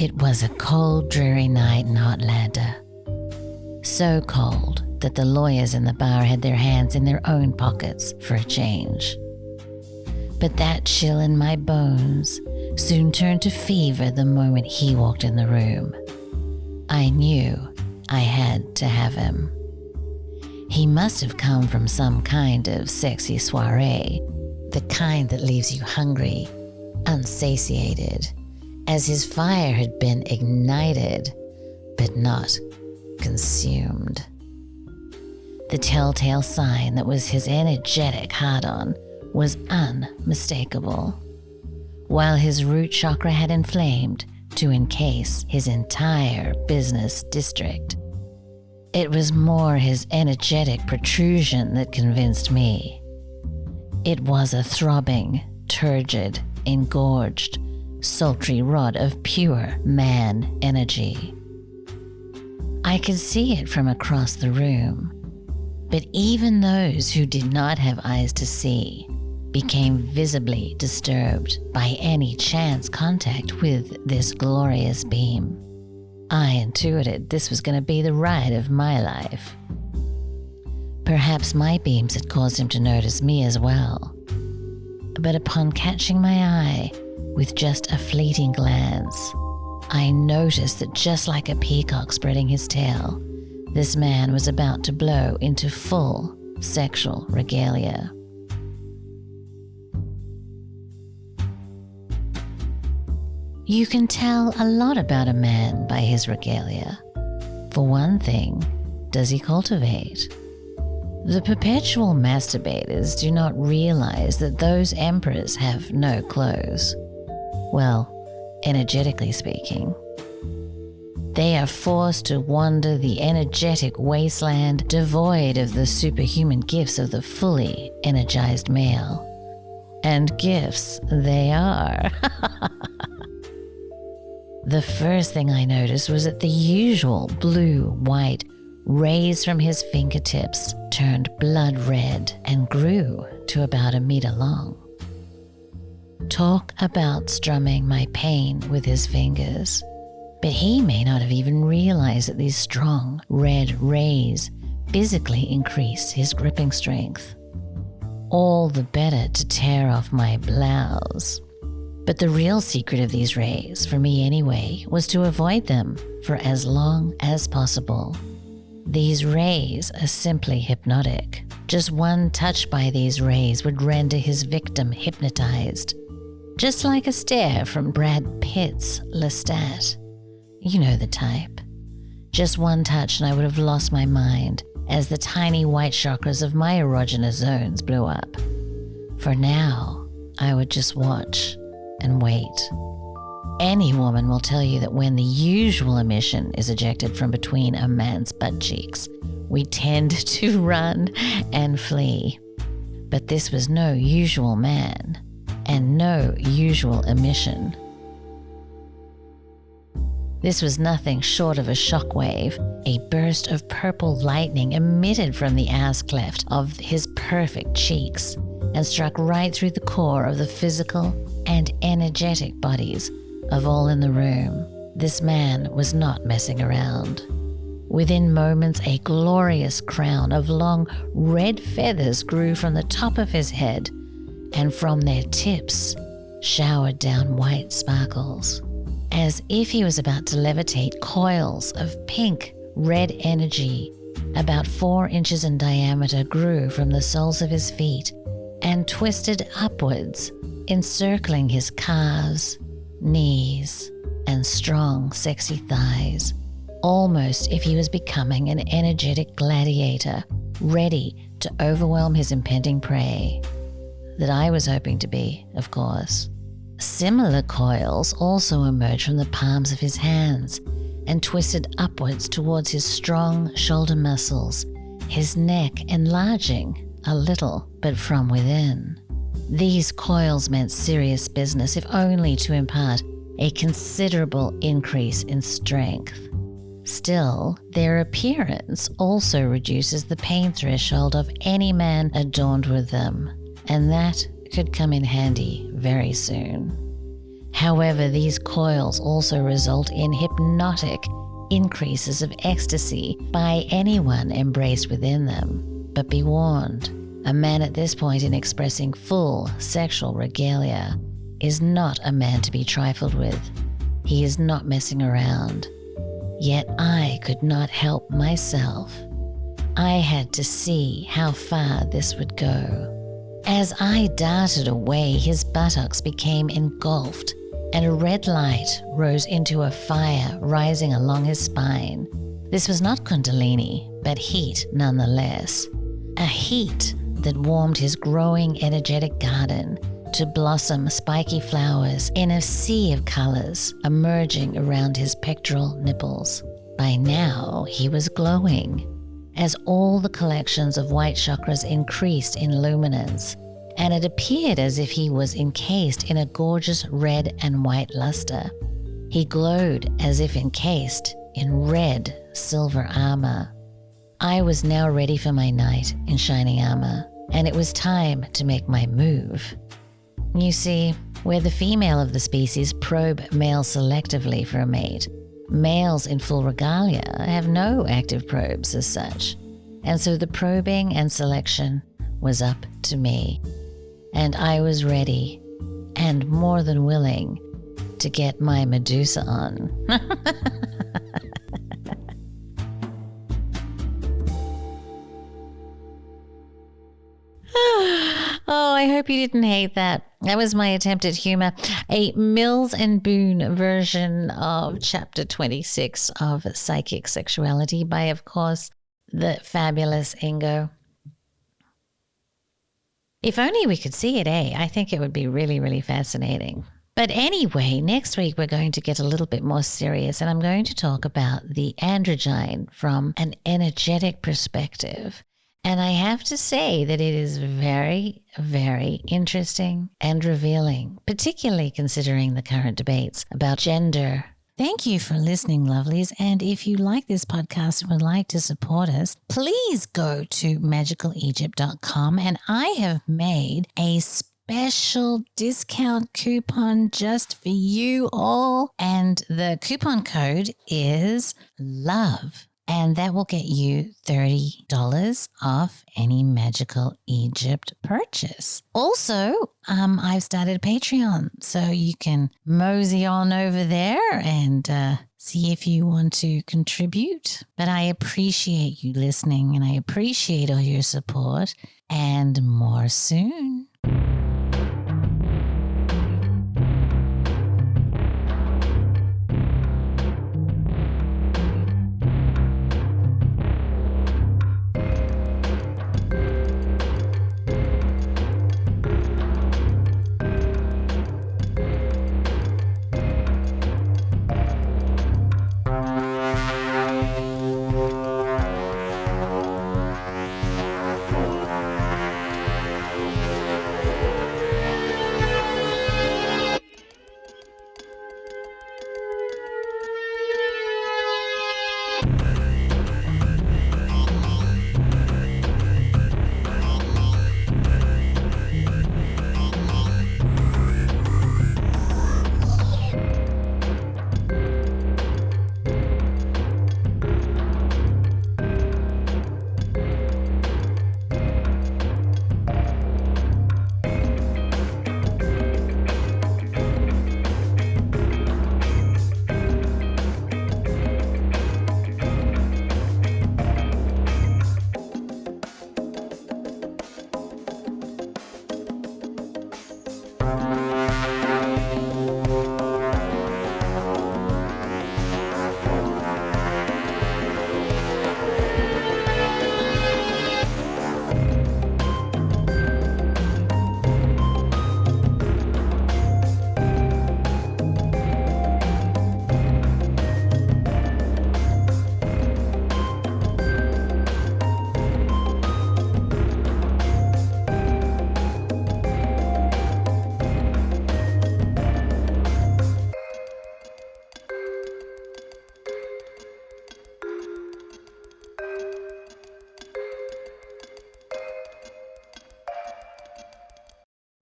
It was a cold, dreary night in Hotlanta. So cold that the lawyers in the bar had their hands in their own pockets for a change. But that chill in my bones soon turned to fever the moment he walked in the room. I knew I had to have him. He must have come from some kind of sexy soiree, the kind that leaves you hungry, unsatiated, as his fire had been ignited, but not consumed. The telltale sign that was his energetic hard-on was unmistakable, while his root chakra had inflamed to encase his entire business district. It was more his energetic protrusion that convinced me. It was a throbbing, turgid, engorged, sultry rod of pure man energy. I could see it from across the room, but even those who did not have eyes to see became visibly disturbed by any chance contact with this glorious beam. I intuited this was going to be the ride of my life. Perhaps my beams had caused him to notice me as well. But upon catching my eye with just a fleeting glance, I noticed that just like a peacock spreading his tail, this man was about to blow into full sexual regalia. You can tell a lot about a man by his regalia. For one thing, does he cultivate? The perpetual masturbators do not realize that those emperors have no clothes. Well, energetically speaking. They are forced to wander the energetic wasteland devoid of the superhuman gifts of the fully energized male. And gifts they are. The first thing I noticed was that the usual blue-white rays from his fingertips turned blood red and grew to about 1 meter long. Talk about strumming my pain with his fingers. But he may not have even realized that these strong red rays physically increase his gripping strength. All the better to tear off my blouse. But the real secret of these rays, for me anyway, was to avoid them for as long as possible. These rays are simply hypnotic. Just one touch by these rays would render his victim hypnotized. Just like a stare from Brad Pitt's Lestat. You know the type. Just one touch and I would have lost my mind as the tiny white chakras of my erogenous zones blew up. For now, I would just watch and wait. Any woman will tell you that when the usual emission is ejected from between a man's butt cheeks, we tend to run and flee. But this was no usual man and no usual emission. This was nothing short of a shockwave, a burst of purple lightning emitted from the ass cleft of his perfect cheeks and struck right through the core of the physical and energetic bodies of all in the room. This man was not messing around. Within moments, a glorious crown of long red feathers grew from the top of his head, and from their tips showered down white sparkles. As if he was about to levitate, coils of pink red energy, about 4 inches in diameter, grew from the soles of his feet and twisted upwards, encircling his calves, knees, and strong, sexy thighs, almost if he was becoming an energetic gladiator, ready to overwhelm his impending prey. That I was hoping to be, of course. Similar coils also emerged from the palms of his hands and twisted upwards towards his strong shoulder muscles, his neck enlarging a little, but from within. These coils meant serious business, if only to impart a considerable increase in strength. Still, their appearance also reduces the pain threshold of any man adorned with them, and that could come in handy very soon. However, these coils also result in hypnotic increases of ecstasy by anyone embraced within them. But be warned, a man at this point in expressing full sexual regalia is not a man to be trifled with. He is not messing around. Yet I could not help myself. I had to see how far this would go. As I darted away, his buttocks became engulfed, and a red light rose into a fire rising along his spine. This was not Kundalini, but heat nonetheless. A heat that warmed his growing energetic garden to blossom spiky flowers in a sea of colors emerging around his pectoral nipples. By now, he was glowing, as all the collections of white chakras increased in luminance, and it appeared as if he was encased in a gorgeous red and white luster. He glowed as if encased in red silver armor. I was now ready for my knight in shining armor, and it was time to make my move. You see, where the female of the species probe males selectively for a mate, males in full regalia have no active probes as such. And so the probing and selection was up to me. And I was ready and more than willing to get my Medusa on. Oh, I hope you didn't hate that. That was my attempt at humor. A Mills and Boon version of Chapter 26 of Psychic Sexuality by, of course, the fabulous Ingo. If only we could see it, eh? I think it would be really, really fascinating. But anyway, next week we're going to get a little bit more serious, and I'm going to talk about the androgyne from an energetic perspective. And I have to say that it is very, very interesting and revealing, particularly considering the current debates about gender. Thank you for listening, lovelies. And if you like this podcast and would like to support us, please go to magicalegypt.com, and I have made a special discount coupon just for you all. And the coupon code is LOVE. And that will get you $30 off any Magical Egypt purchase. Also, I've started Patreon, so you can mosey on over there and see if you want to contribute. But I appreciate you listening, and I appreciate all your support, and more soon.